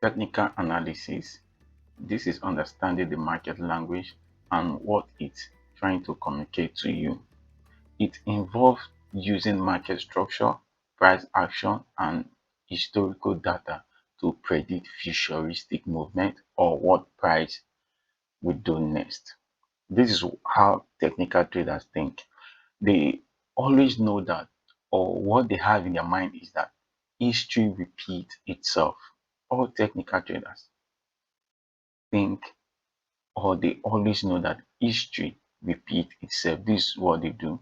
Technical analysis. This is understanding the market language and what it's trying to communicate to you. It involves using market structure, price action, and historical data to predict futuristic movement or what price will do next. This is how technical traders think. They always know that, or what they have in their mind is that history repeats itself. All technical traders think, or they always know that history repeats itself. This is what they do.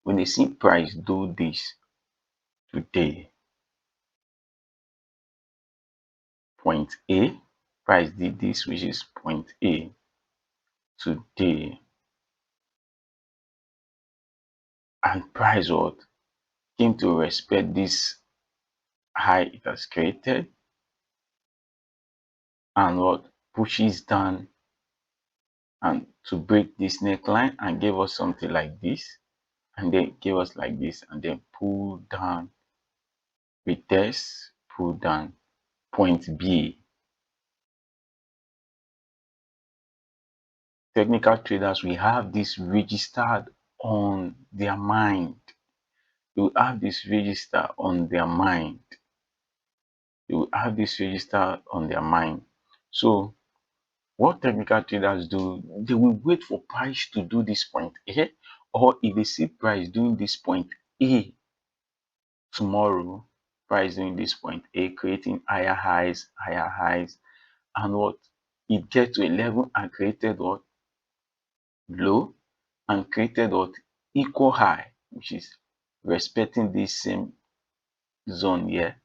When they see price do this today, point A, price did this, which is point A today, and price what came to respect this high it has created, and what pushes down and to break this neckline and gave us something like this, and then gave us like this, and then pull down, retest, pull down, point B. Technical traders will have this registered on their mind. They will have this register on their mind. They will have this register on their mind. So what technical traders do, they will wait for price to do this point A, or if they see price doing this point A tomorrow, price doing this point A, creating higher highs, and what it get to a level and created what low, and created what equal high, which is respecting this same zone here.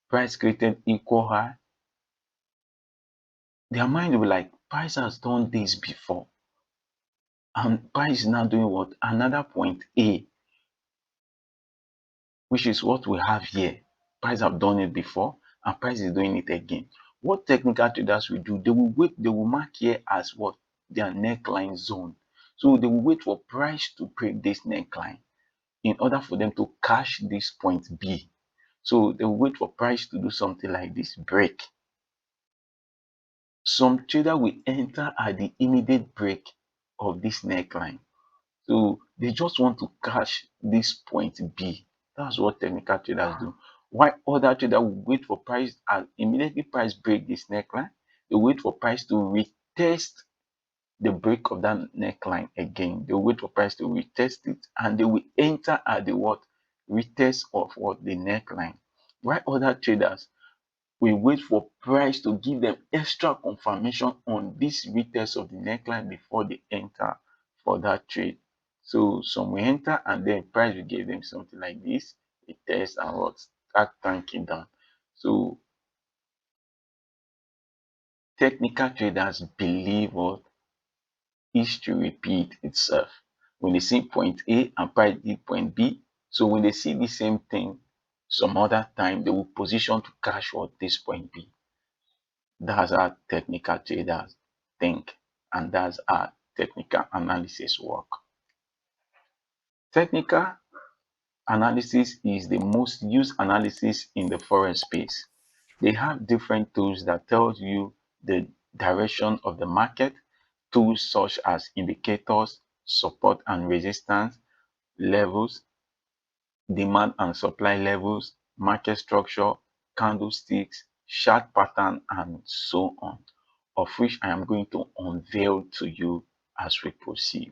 Price created equal high. Their mind will be like, price has done this before, and price is now doing what another point A, which is what we have here. Price have done it before, and price is doing it again. What technical traders will do, they will wait, they will mark here as what their neckline zone. So they will wait for price to break this neckline in order for them to cash this point B. So they will wait for price to do something like this, break. Some trader will enter at the immediate break of this neckline. So they just want to cash this point B. That's what technical traders do. While other traders will wait for price, and immediately price break this neckline, they wait for price to retest the break of that neckline again. They wait for price to retest it, and they will enter at the what retest of what the neckline. While other traders will wait for price to give them extra confirmation on this retest of the neckline before they enter for that trade. So some will enter and then price will give them something like this, a test, and what start tanking down. So technical traders believe what history repeat itself. When they see point A and price did point B, so when they see the same thing some other time, they will position to cash what this point B. That's how technical traders think, and that's how technical analysis work. Technical analysis is the most used analysis in the forex space. They have different tools that tells you the direction of the market, tools such as indicators, support and resistance, levels, demand and supply levels, market structure, candlesticks, chart pattern, and so on, of which I am going to unveil to you as we proceed.